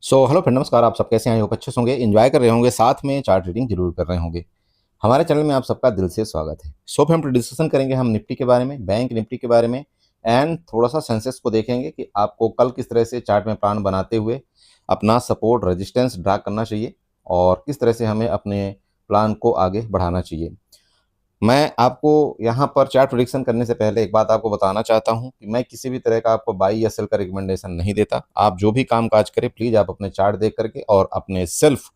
Hello friend, नमस्कार। आप सब कैसे हैं? होप अच्छे से होंगे, एंजॉय कर रहे होंगे, साथ में चार्ट रीडिंग जरूर कर रहे होंगे। हमारे चैनल में आप सबका दिल से स्वागत है। फिर हम डिस्कशन करेंगे हम निफ्टी के बारे में, बैंक निफ्टी के बारे में, एंड थोड़ा सा सेंसेक्स को देखेंगे कि आपको कल किस तरह से चार्ट में प्लान बनाते हुए अपना सपोर्ट रेजिस्टेंस ड्रा करना चाहिए और किस तरह से हमें अपने प्लान को आगे बढ़ाना चाहिए। मैं आपको यहाँ पर चार्ट प्रेडिक्शन करने से पहले एक बात आपको बताना चाहता हूँ कि मैं किसी भी तरह का आपको बाई या सेल का रिकमेंडेशन नहीं देता। आप जो भी काम काज करें, प्लीज़ आप अपने चार्ट देख करके और अपने सेल्फ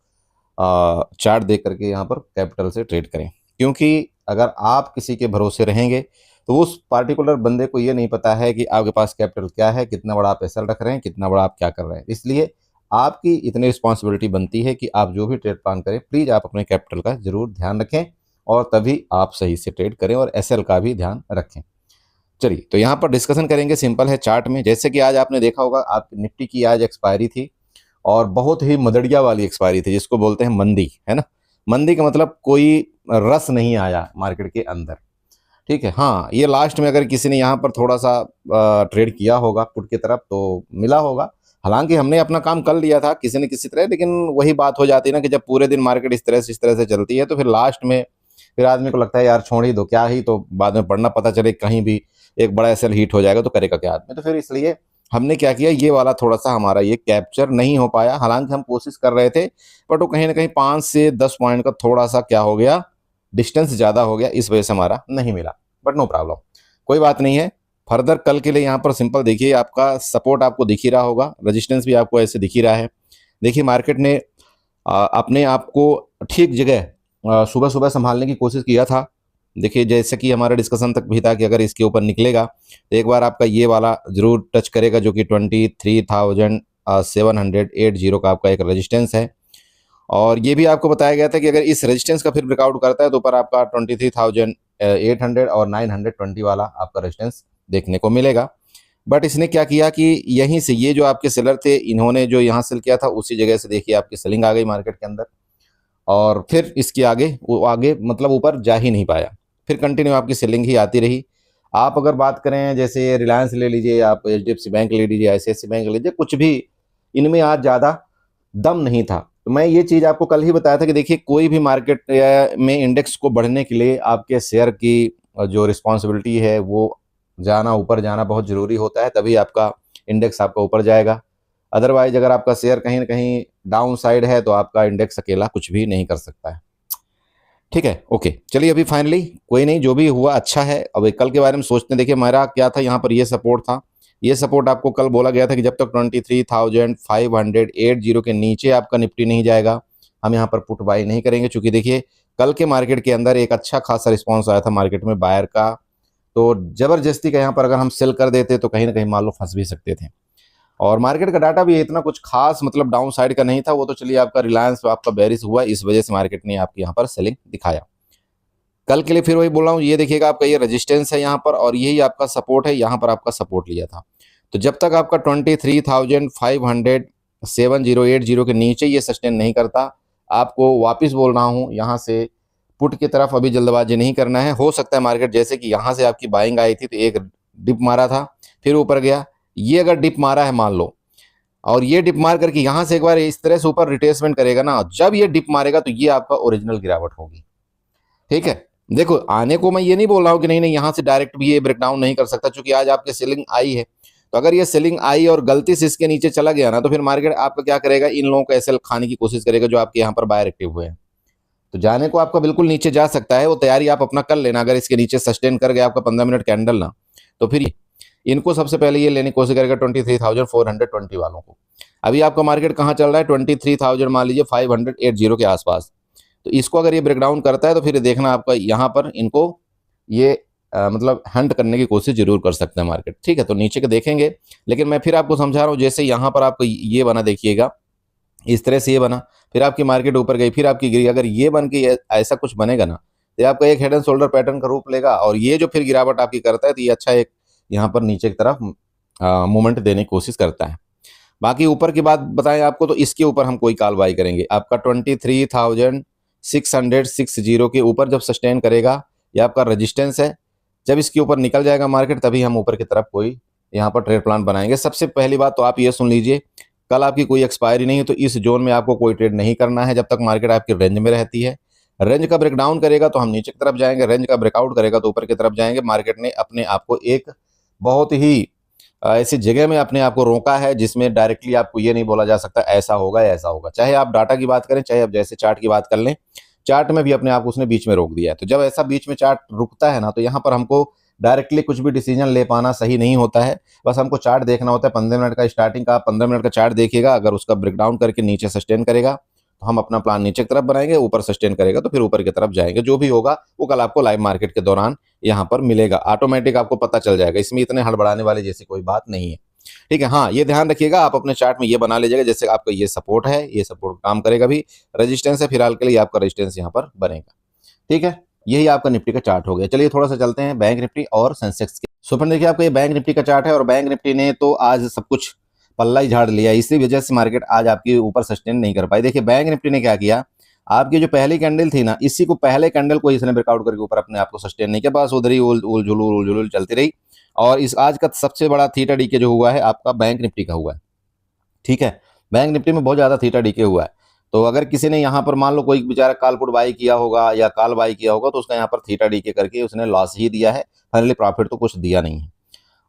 चार्ट देख करके यहाँ पर कैपिटल से ट्रेड करें। क्योंकि अगर आप किसी के भरोसे रहेंगे तो उस पार्टिकुलर बंदे को ये नहीं पता है कि आपके पास कैपिटल क्या है, कितना बड़ा आप एसएल रख रहे हैं, कितना बड़ा आप क्या कर रहे हैं। इसलिए आपकी इतनी रिस्पॉन्सिबिलिटी बनती है कि आप जो भी ट्रेड प्लान करें, प्लीज़ आप अपने कैपिटल का जरूर ध्यान रखें और तभी आप सही से ट्रेड करें और एसएल का भी ध्यान रखें। चलिए, तो यहाँ पर डिस्कशन करेंगे। सिंपल है चार्ट में, जैसे कि आज आपने देखा होगा, आप निफ्टी की आज एक्सपायरी थी और बहुत ही मदड़िया वाली एक्सपायरी थी, जिसको बोलते हैं मंदी, है ना। मंदी का मतलब कोई रस नहीं आया मार्केट के अंदर। ठीक है, हाँ, ये लास्ट में अगर किसी ने यहाँ पर थोड़ा सा ट्रेड किया होगा पुट की तरफ तो मिला होगा। हालांकि हमने अपना काम कर लिया था किसी न किसी तरह, लेकिन वही बात हो जाती है ना कि जब पूरे दिन मार्केट इस तरह से चलती है तो फिर लास्ट में फिर आदमी को लगता है यार छोड़ ही दो, क्या ही, तो बाद में पढ़ना पता चले कहीं भी एक बड़ा एसएल हिट हो जाएगा तो करेगा क्या आदमी। तो फिर इसलिए हमने क्या किया, ये वाला थोड़ा सा हमारा ये कैप्चर नहीं हो पाया। हालांकि हम कोशिश कर रहे थे, बट वो कहीं ना कहीं 5 से 10 पॉइंट का थोड़ा सा क्या हो गया, डिस्टेंस ज़्यादा हो गया, इस वजह से हमारा नहीं मिला। बट नो प्रॉब्लम, कोई बात नहीं है। फर्दर कल के लिए यहाँ पर सिंपल देखिए, आपका सपोर्ट आपको दिख ही रहा होगा, रेजिस्टेंस भी आपको ऐसे दिख ही रहा है। देखिए मार्केट ने अपने आप को ठीक जगह सुबह सुबह संभालने की कोशिश किया था। देखिए जैसे कि हमारा डिस्कशन तक भी था कि अगर इसके ऊपर निकलेगा तो एक बार आपका ये वाला जरूर टच करेगा, जो कि 23,780 का आपका एक रेजिस्टेंस है। और ये भी आपको बताया गया था कि अगर इस रेजिस्टेंस का फिर ब्रेकआउट करता है तो ऊपर आपका 23,800 और 920 वाला आपका रेजिस्टेंस देखने को मिलेगा। बट इसने क्या किया कि यहीं से ये जो आपके सेलर थे, इन्होंने जो यहाँ सेल किया था उसी जगह से देखिए आपकी सेलिंग आ गई मार्केट के अंदर, और फिर इसके आगे वो आगे मतलब ऊपर जा ही नहीं पाया। फिर कंटिन्यू आपकी सेलिंग ही आती रही। आप अगर बात करें जैसे रिलायंस ले लीजिए, आप एचडीएफसी बैंक ले लीजिए, आईसीआईसी बैंक ले लीजिए, कुछ भी इनमें आज ज़्यादा दम नहीं था। तो मैं ये चीज़ आपको कल ही बताया था कि देखिए कोई भी मार्केट में इंडेक्स को बढ़ने के लिए आपके शेयर की जो रिस्पॉन्सिबिलिटी है वो जाना, ऊपर जाना बहुत ज़रूरी होता है, तभी आपका इंडेक्स आपका ऊपर जाएगा। अदरवाइज अगर आपका शेयर कहीं ना कहीं डाउन साइड है तो आपका इंडेक्स अकेला कुछ भी नहीं कर सकता है। ठीक है, ओके, चलिए अभी फाइनली कोई नहीं, जो भी हुआ अच्छा है। अब कल के बारे में सोचते हैं। देखिए हमारा क्या था, यहाँ पर ये सपोर्ट था। ये सपोर्ट आपको कल बोला गया था कि जब तक 23,580 के नीचे आपका निफ्टी नहीं जाएगा, हम यहाँ पर पुट बाई नहीं करेंगे। चूंकि देखिए कल के मार्केट के अंदर एक अच्छा खासा रिस्पॉन्स आया था मार्केट में बायर का, तो जबरदस्ती का यहाँ पर अगर हम सेल कर देते तो कहीं ना कहीं मान लो फंस भी सकते थे। और मार्केट का डाटा भी इतना कुछ खास मतलब डाउन साइड का नहीं था। वो तो चलिए आपका रिलायंस आपका बेरिश हुआ, इस वजह से मार्केट ने आपके यहाँ पर सेलिंग दिखाया। कल के लिए फिर वही बोल रहा हूँ, ये देखिएगा आपका ये रेजिस्टेंस है यहाँ पर और यही आपका सपोर्ट है, यहाँ पर आपका सपोर्ट लिया था। तो जब तक आपका 23,570 के नीचे ये सस्टेन नहीं करता, आपको वापस बोल रहा हूँ यहाँ से पुट की तरफ अभी जल्दबाजी नहीं करना है। हो सकता है मार्केट जैसे कि यहाँ से आपकी बाइंग आई थी तो एक डिप मारा था, फिर ऊपर गया। ये अगर डिप मारा है मान लो, और ये डिप मार करके यहाँ से एक बार इस तरह से ऊपर रिट्रेसमेंट करेगा ना, जब ये डिप मारेगा तो ये आपका ओरिजिनल गिरावट होगी। ठीक है, देखो आने को मैं ये नहीं बोल रहा हूँ कि नहीं नहीं यहाँ से डायरेक्ट भी ये ब्रेकडाउन नहीं कर सकता, क्योंकि आज आपकी सेलिंग आई है। तो अगर ये सेलिंग आई और गलती से इसके नीचे चला गया ना, तो फिर मार्केट आपका क्या करेगा, इन लोगों को एसएल खाने की कोशिश करेगा जो आपके यहाँ पर बायर एक्टिव हुए हैं। तो जाने को आपका बिल्कुल नीचे जा सकता है, वो तैयारी आप अपना कर लेना। अगर इसके नीचे सस्टेन कर गया आपका 15 मिनट कैंडल ना, तो फिर इनको सबसे पहले ये लेने की कोशिश करेगा 23,420 वालों को। अभी आपका मार्केट कहाँ चल रहा है, 23,000 मान लीजिए 580 के आसपास। तो इसको अगर ये ब्रेकडाउन करता है तो फिर देखना आपका यहाँ पर इनको ये मतलब हंट करने की कोशिश जरूर कर सकते हैं मार्केट। ठीक है, तो नीचे के देखेंगे, लेकिन मैं फिर आपको समझा रहा हूँ, जैसे यहाँ पर आपको ये बना देखिएगा, इस तरह से ये बना, फिर आपकी मार्केट ऊपर गई, फिर आपकी गिरी। अगर ये बन के ऐसा कुछ बनेगा ना, तो आपका एक हेड एंड शोल्डर पैटर्न का रूप लेगा, और ये जो फिर गिरावट आपकी करता है तो ये अच्छा एक यहाँ पर नीचे की तरफ मूवमेंट देने की कोशिश करता है। बाकी ऊपर की बात बताएं आपको, तो इसके ऊपर हम कोई कॉल बाई करेंगे। आपका 23,660 के ऊपर जब सस्टेन करेगा, ये आपका रेजिस्टेंस है। जब इसके ऊपर निकल जाएगा मार्केट, तभी हम ऊपर की तरफ कोई यहाँ पर ट्रेड प्लान बनाएंगे। सबसे पहली बात तो आप ये सुन लीजिए, कल आपकी कोई एक्सपायरी नहीं है, तो इस जोन में आपको कोई ट्रेड नहीं करना है जब तक मार्केट आपकी रेंज में रहती है। रेंज का ब्रेकडाउन करेगा तो हम नीचे की तरफ जाएंगे, रेंज का ब्रेकआउट करेगा तो ऊपर की तरफ जाएंगे। मार्केट ने अपने आप को एक बहुत ही ऐसी जगह में अपने आप को रोका है जिसमें डायरेक्टली आपको ये नहीं बोला जा सकता ऐसा होगा या ऐसा होगा। चाहे आप डाटा की बात करें, चाहे आप जैसे चार्ट की बात कर लें, चार्ट में भी अपने आप को उसने बीच में रोक दिया है। तो जब ऐसा बीच में चार्ट रुकता है ना, तो यहाँ पर हमको डायरेक्टली कुछ भी डिसीजन ले पाना सही नहीं होता है। बस हमको चार्ट देखना होता है। 15 मिनट का स्टार्टिंग का 15 मिनट का चार्ट देखिएगा, अगर उसका ब्रेकडाउन करके नीचे सस्टेन करेगा तो हम अपना प्लान नीचे की तरफ बनाएंगे, ऊपर सस्टेन करेगा तो फिर ऊपर की तरफ जाएंगे। जो भी होगा वो कल आपको लाइव मार्केट के दौरान यहाँ पर मिलेगा, ऑटोमेटिक आपको पता चल जाएगा। इसमें इतने हड़बड़ाने वाली जैसी कोई बात नहीं है, ठीक है। हाँ, ये ध्यान रखिएगा, आप अपने चार्ट में ये बना लीजिएगा जैसे आपका ये सपोर्ट है, ये सपोर्ट काम करेगा भी, रेजिस्टेंस है फिलहाल के लिए आपका रेजिस्टेंस यहाँ पर बनेगा, ठीक है। यही आपका निफ्टी का चार्ट हो गया। चलिए थोड़ा सा चलते हैं बैंक निफ्टी और सेंसेक्स के। सो फ्रेंड देखिए, आपका ये बैंक निफ्टी का चार्ट है और बैंक निफ्टी ने तो आज सब कुछ पल्ला ही झाड़ लिया, इसी वजह से मार्केट आज आपकी ऊपर सस्टेन नहीं कर पाई। देखिए बैंक निफ्टी ने क्या किया, आपकी जो पहली कैंडल थी ना, इसी को पहले कैंडल को इसने ब्रेकआउट करके ऊपर अपने आप को सस्टेन नहीं किया, बस उधर ही उल चलती रही। और इस आज का सबसे बड़ा थीटा डीके जो हुआ है आपका बैंक निफ्टी का हुआ है, ठीक है। बैंक निफ्टी में बहुत ज्यादा थीटा डीके हुआ है। तो अगर किसी ने यहाँ पर मान लो कोई बेचारा काल पुट बाई किया होगा या काल बाई किया होगा, तो उसका यहाँ पर थीटा डीके करके उसने लॉस ही दिया है, फाइनली प्रॉफिट तो कुछ दिया नहीं है।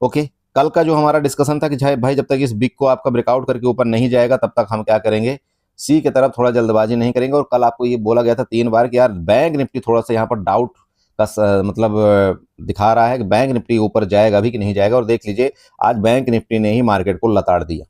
ओके, कल का जो हमारा डिस्कशन था कि भाई जब तक इस बिग को आपका ब्रेकआउट करके ऊपर नहीं जाएगा तब तक हम क्या करेंगे, सी की तरफ थोड़ा जल्दबाजी नहीं करेंगे। और कल आपको ये बोला गया था 3 बार कि यार बैंक निफ्टी थोड़ा सा यहाँ पर डाउट का मतलब दिखा रहा है कि बैंक निफ्टी ऊपर जाएगा भी कि नहीं जाएगा। और देख लीजिए आज बैंक निफ्टी ने ही मार्केट को लताड़ दिया,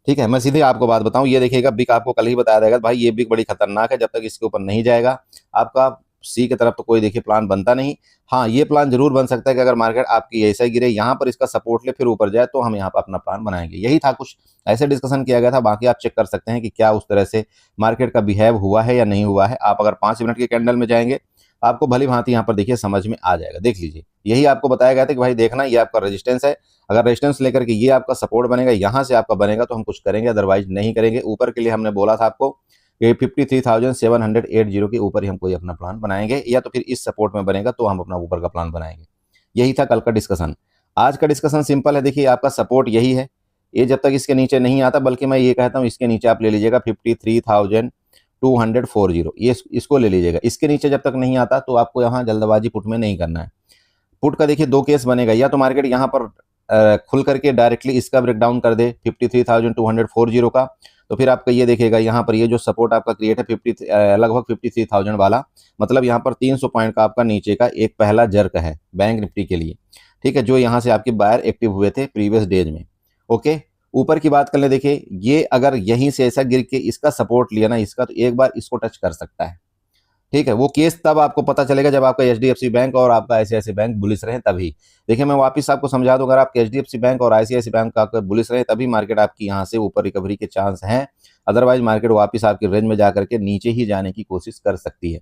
ठीक है। मैं सीधे आपको बात बताऊं, ये देखिएगा बिग आपको कल ही बताया जाएगा भाई ये बिग बड़ी खतरनाक है, जब तक इसके ऊपर नहीं जाएगा आपका सी की तरफ तो कोई देखिए प्लान बनता नहीं। हाँ, ये प्लान जरूर बन सकता है कि अगर मार्केट आपकी ऐसा गिरे, यहाँ पर इसका सपोर्ट ले फिर ऊपर जाए, तो हम यहाँ पर अपना प्लान बनाएंगे। यही था, कुछ ऐसे डिस्कशन किया गया था। बाकी आप चेक कर सकते हैं कि क्या उस तरह से मार्केट का बिहेव हुआ है या नहीं हुआ है। आप अगर 5 मिनट के कैंडल में जाएंगे आपको भली भांति यहाँ पर देखिए समझ में आ जाएगा। देख लीजिए, यही आपको बताया गया था कि भाई देखना ये आपका रेजिस्टेंस है, अगर रेजिस्टेंस लेकर के ये आपका सपोर्ट बनेगा, यहाँ से आपका बनेगा तो हम कुछ करेंगे, अदरवाइज नहीं करेंगे। ऊपर के लिए हमने बोला था आपको कि 53,780 के ऊपर ही हम कोई अपना प्लान बनाएंगे, या तो फिर इस सपोर्ट में बनेगा तो हम अपना ऊपर का प्लान बनाएंगे। यही था कल का डिस्कशन। आज का डिस्कशन सिंपल है, देखिए आपका सपोर्ट यही है, ये जब तक इसके नीचे नहीं आता, बल्कि मैं ये कहता हूँ इसके नीचे आप ले लीजिएगा 53,240, ये इसको ले लीजिएगा। इसके नीचे जब तक नहीं आता तो आपको यहाँ जल्दबाजी पुट में नहीं करना है। पुट का देखिए 2 केस बनेगा, या तो मार्केट यहाँ पर खुल करके डायरेक्टली इसका ब्रेकडाउन कर दे 53,240 का, तो फिर आपका ये देखिएगा यहाँ पर ये जो सपोर्ट आपका क्रिएट है लगभग 53,000 वाला, मतलब यहाँ पर 300 पॉइंट का आपका नीचे का एक पहला जर्क है बैंक निफ्टी के लिए, ठीक है, जो यहाँ से आपके बायर एक्टिव हुए थे प्रीवियस डेज में। ओके, ऊपर की बात कर ले, देखिए ये अगर यहीं से ऐसा गिर के इसका सपोर्ट लिया ना इसका, तो एक बार इसको टच कर सकता है, ठीक है। वो केस तब आपको पता चलेगा जब आपका एचडीएफसी बैंक और आपका आईसीआईसी बैंक बुलिश रहे, तभी। देखिए मैं वापस आपको समझा दूं, अगर आपके एचडीएफसी बैंक और आईसीआईसी बैंक का बुलिश रहे तभी मार्केट आपकी यहाँ से ऊपर रिकवरी के चांस हैं, अदरवाइज मार्केट वापस आपकी रेंज में जाकर के नीचे ही जाने की कोशिश कर सकती है।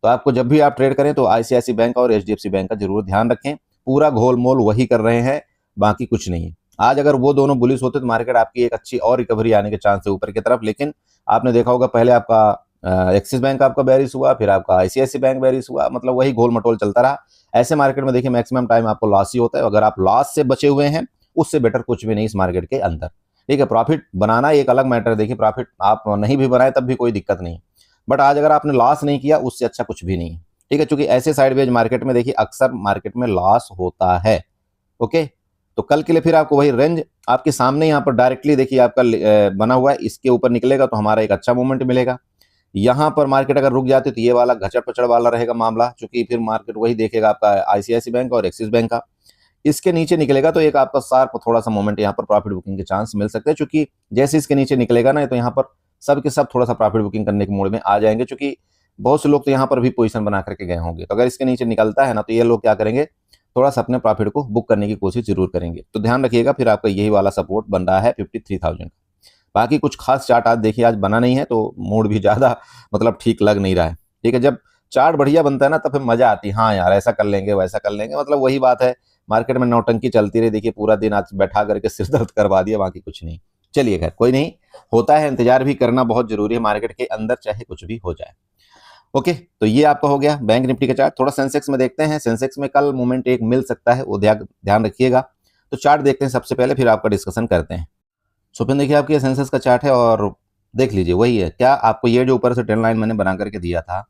तो आपको जब भी आप ट्रेड करें तो आईसीआईसी बैंक और एचडीएफसी बैंक का जरूर ध्यान रखें, पूरा घोल मोल वही कर रहे हैं, बाकी कुछ नहीं है। आज अगर वो दोनों बुलिश होते तो मार्केट आपकी एक अच्छी और रिकवरी आने के चांस है ऊपर की तरफ, लेकिन आपने देखा होगा पहले आपका एक्सिस बैंक आपका बेरिश हुआ, फिर आपका आईसीआईसी बैंक बेरिश हुआ, मतलब वही गोल मटोल चलता रहा। ऐसे मार्केट में देखिए मैक्सिमम टाइम आपको लॉस ही होता है। अगर आप लॉस से बचे हुए हैं उससे बेटर कुछ भी नहीं इस मार्केट के अंदर, ठीक है। प्रॉफिट बनाना एक अलग मैटर है, देखिए प्रॉफिट आप नहीं भी बनाए तब भी कोई दिक्कत नहीं, बट आज अगर आपने लॉस नहीं किया उससे अच्छा कुछ भी नहीं, ठीक है। क्योंकि ऐसे साइडवेज मार्केट में देखिए अक्सर मार्केट में लॉस होता है। ओके, तो कल के लिए फिर आपको वही रेंज आपके सामने यहाँ पर डायरेक्टली देखिए आपका बना हुआ है, इसके ऊपर निकलेगा तो हमारा एक अच्छा मूवमेंट मिलेगा। यहाँ पर मार्केट अगर रुक जाती तो ये वाला घचड़ पचड़ वाला रहेगा मामला, क्योंकि फिर मार्केट वही देखेगा आपका आईसीआईसी बैंक और एक्सिस बैंक का। इसके नीचे निकलेगा तो एक आपका शार्प थोड़ा सा मोमेंट यहाँ पर प्रॉफिट बुकिंग के चांस मिल सकते हैं, क्योंकि जैसे इसके नीचे निकलेगा ना तो यहाँ पर सब के सब थोड़ा सा प्रॉफिट बुकिंग करने के मोड में आ जाएंगे, क्योंकि बहुत से लोग तो यहाँ पर भी पोजीशन बना करके गए होंगे। तो अगर इसके नीचे निकलता है ना तो ये लोग क्या करेंगे, थोड़ा सा अपने प्रॉफिट को बुक करने की कोशिश जरूर करेंगे। तो ध्यान रखिएगा, फिर आपका यही वाला सपोर्ट बन रहा है 53,000। बाकी कुछ खास चार्ट आज देखिए आज बना नहीं है, तो मूड भी ज्यादा मतलब ठीक लग नहीं रहा है, ठीक है। जब चार्ट बढ़िया बनता है ना तब फिर मजा आती है, हाँ यार ऐसा कर लेंगे वैसा कर लेंगे, मतलब वही बात है। मार्केट में नौटंकी चलती रही, देखिए पूरा दिन आज बैठा करके सिर दर्द करवा दिया, बाकी कुछ नहीं। चलिए खैर कोई नहीं, होता है, इंतजार भी करना बहुत जरूरी है मार्केट के अंदर, चाहे कुछ भी हो जाए। ओके, तो ये आपका हो गया बैंक निफ्टी का चार्ट। थोड़ा सेंसेक्स में देखते हैं, सेंसेक्स में कल मूवमेंट एक मिल सकता है, वो ध्यान रखिएगा। तो चार्ट देखते हैं सबसे पहले, फिर आपका डिस्कशन करते हैं। सो फिर देखिए आपके सेंसेक्स का चार्ट है और देख लीजिए वही है। क्या आपको ये जो ऊपर से ट्रेंड लाइन मैंने बना करके दिया था,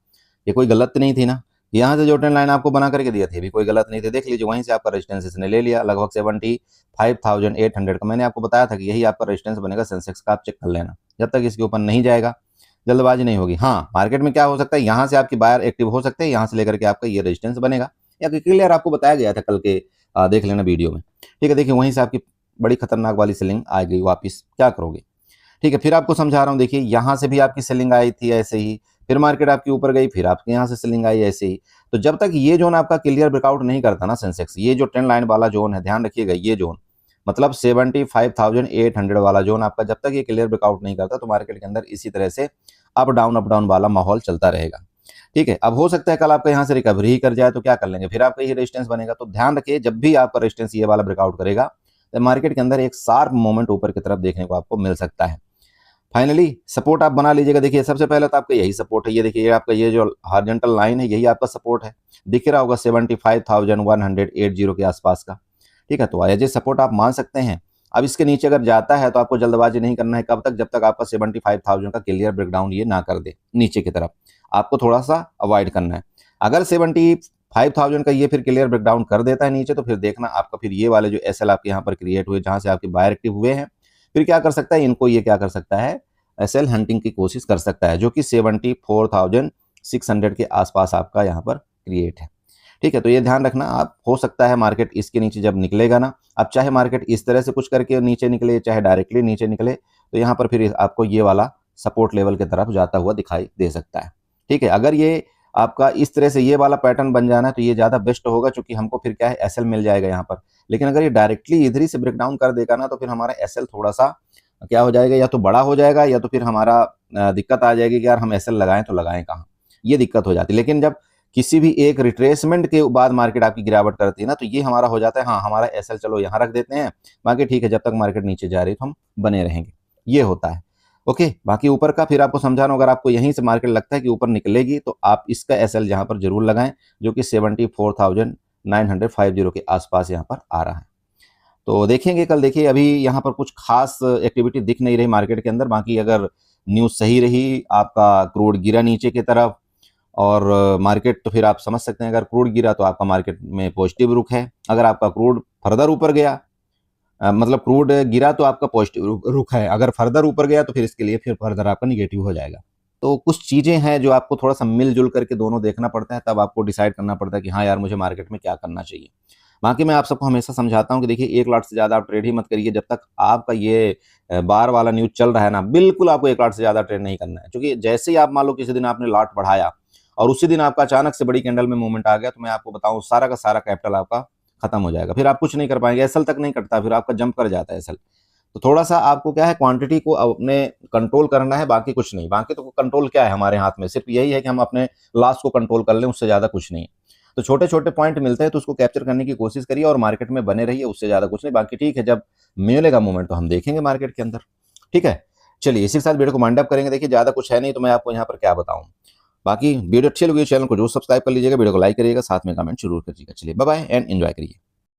ये कोई गलत नहीं थी ना? यहाँ से जो ट्रेंड लाइन आपको बना करके दिया थी भी कोई गलत नहीं थी। देख लीजिए वहीं से आपका रेजिस्टेंस इसने ले लिया लगभग 75,800 का। मैंने आपको बताया था कि यही आपका रेजिस्टेंस बनेगा सेंसेक्स का, आप चेक कर लेना। जब तक इसके ऊपर नहीं जाएगा जल्दबाजी नहीं होगी। हाँ, मार्केट में क्या हो सकता है, यहाँ से आपकी बायर एक्टिव हो सकते हैं, यहाँ से लेकर के आपका ये रेजिस्टेंस बनेगा, या क्लियर आपको बताया गया था कल के, देख लेना वीडियो में। ठीक है, देखिए वहीं से आपकी बड़ी खतरनाक वाली सेलिंग आ गई वापिस, क्या करोगे? ठीक है, फिर आपको समझा रहा हूँ। देखिए यहाँ से भी आपकी सेलिंग आई थी ऐसे ही, फिर मार्केट आपकी ऊपर गई, फिर आपके यहाँ से सेलिंग आई ऐसे ही। तो जब तक ये जोन आपका क्लियर ब्रेकआउट नहीं करता ना सेंसेक्स, ये जो ट्रेंड लाइन वाला जोन है, ध्यान रखिएगा, ये जोन मतलब 75,800 वाला जोन आपका जब तक ये क्लियर ब्रेकआउट नहीं करता, तो मार्केट के अंदर इसी तरह से अप डाउन वाला माहौल चलता रहेगा। ठीक है, अब हो सकता है कल आपका यहाँ से रिकवरी ही कर जाए, तो क्या कर लेंगे, फिर आपका ये रेजिस्टेंस बनेगा। तो ध्यान रखिए, जब भी आपका रेजिस्टेंस ये वाला ब्रेकआउट करेगा, तो मार्केट के अंदर एक शार्प मूवमेंट ऊपर की तरफ देखने को आपको मिल सकता है। फाइनली सपोर्ट आप बना लीजिएगा। देखिए सबसे पहले तो आपका यही सपोर्ट है, ये देखिए, ये आपका ये जो हॉरिजॉन्टल लाइन है, यही आपका सपोर्ट है, दिख रहा होगा 75,180 के आसपास का। ठीक है, तो एज ए सपोर्ट आप मान सकते हैं। अब इसके नीचे अगर जाता है तो आपको जल्दबाजी नहीं करना है। कब तक? जब तक आपका 75,000 का क्लियर ब्रेकडाउन ये ना कर दे नीचे की तरफ, आपको थोड़ा सा अवॉइड करना है। अगर 75,000 का ये फिर क्लियर ब्रेकडाउन कर देता है नीचे, तो फिर देखना आपका फिर ये वाले जो एसएल आपके यहाँ पर क्रिएट हुए, जहां से आपके बायर एक्टिव हुए हैं, फिर क्या कर सकता है, इनको ये क्या कर सकता है, एसएल हंटिंग की कोशिश कर सकता है, जो कि 74,600 के आसपास आपका यहाँ पर क्रिएट है। ठीक है, तो ये ध्यान रखना आप। हो सकता है मार्केट इसके नीचे जब निकलेगा ना, अब चाहे मार्केट इस तरह से कुछ करके नीचे निकले, चाहे डायरेक्टली नीचे निकले, तो यहाँ पर फिर आपको ये वाला सपोर्ट लेवल की तरफ जाता हुआ दिखाई दे सकता है। ठीक है, अगर ये आपका इस तरह से ये वाला पैटर्न बन जाना है तो ये ज़्यादा बेस्ट होगा, क्योंकि हमको फिर क्या है, एसएल मिल जाएगा यहाँ पर। लेकिन अगर ये डायरेक्टली इधर ही से ब्रेकडाउन कर देगा ना, तो फिर हमारा एसएल थोड़ा सा क्या हो जाएगा, या तो बड़ा हो जाएगा, या तो फिर हमारा दिक्कत आ जाएगी कि यार हम एसएल लगाएं तो लगाएं कहाँ, ये दिक्कत हो जाती है। लेकिन जब किसी भी एक रिट्रेसमेंट के बाद मार्केट आपकी गिरावट करती है ना, तो ये हमारा हो जाता है, हाँ हमारा एसएल चलो यहाँ रख देते हैं, बाकी ठीक है, जब तक मार्केट नीचे जा रही है तो हम बने रहेंगे, ये होता है। ओके, बाकी ऊपर का फिर आपको समझा रहा हूँ। अगर आपको यहीं से मार्केट लगता है कि ऊपर निकलेगी, तो आप इसका एसएल यहाँ पर जरूर लगाएं, जो कि 74,950 के आसपास यहाँ पर आ रहा है। तो देखेंगे कल। देखिए अभी यहाँ पर कुछ खास एक्टिविटी दिख नहीं रही मार्केट के अंदर। बाकी अगर न्यूज़ सही रही, आपका क्रूड गिरा नीचे की तरफ, और मार्केट, तो फिर आप समझ सकते हैं, अगर क्रूड गिरा तो आपका मार्केट में पॉजिटिव रुख है। अगर आपका क्रूड फर्दर ऊपर गया, मतलब क्रूड गिरा तो आपका पॉजिटिव रुख है, अगर फर्दर ऊपर गया तो फिर इसके लिए फिर फर्दर आपका निगेटिव हो जाएगा। तो कुछ चीज़ें हैं जो आपको थोड़ा सा मिलजुल करके दोनों देखना पड़ता है, तब आपको डिसाइड करना पड़ता है कि हाँ यार मुझे मार्केट में क्या करना चाहिए। बाकी मैं आप सबको हमेशा समझाता हूँ कि देखिए 1 लाख से ज़्यादा आप ट्रेड ही मत करिए। जब तक आपका ये बार वाला न्यूज़ चल रहा है ना, बिल्कुल आपको 1 लाख से ज़्यादा ट्रेड नहीं करना है। क्योंकि जैसे ही आप मान लो किसी दिन आपने लॉट बढ़ाया और उसी दिन आपका अचानक से बड़ी कैंडल में मूवमेंट आ गया, तो मैं आपको बताऊँ सारा का सारा कैपिटल आपका खत्म हो जाएगा। फिर आप कुछ नहीं कर पाएंगे, एसएल तक नहीं कटता, फिर आपका जंप कर जाता है एसएल। तो थोड़ा सा आपको क्या है, क्वांटिटी को अपने कंट्रोल करना है, बाकी कुछ नहीं। बाकी तो कंट्रोल क्या है हमारे हाथ में, सिर्फ यही है कि हम अपने लॉस को कंट्रोल कर लें, उससे ज़्यादा कुछ नहीं है। तो छोटे छोटे पॉइंट मिलते हैं तो उसको कैप्चर करने की कोशिश करिए और मार्केट में बने रहिए, उससे ज़्यादा कुछ नहीं। बाकी ठीक है, जब मिलेगा मूवमेंट तो हम देखेंगे मार्केट के अंदर। ठीक है, चलिए इसी के साथ वीडियो को माइंड अप करेंगे। देखिए ज़्यादा कुछ है नहीं, तो मैं आपको यहाँ पर क्या बताऊँ। बाकी वीडियो अच्छी लगी, चैनल को जरूर सब्सक्राइब कर लीजिएगा, वीडियो को लाइक करिएगा, साथ में कमेंट जरूर करिएगा। चलिए बाय बाय एंड एंजॉय करिए।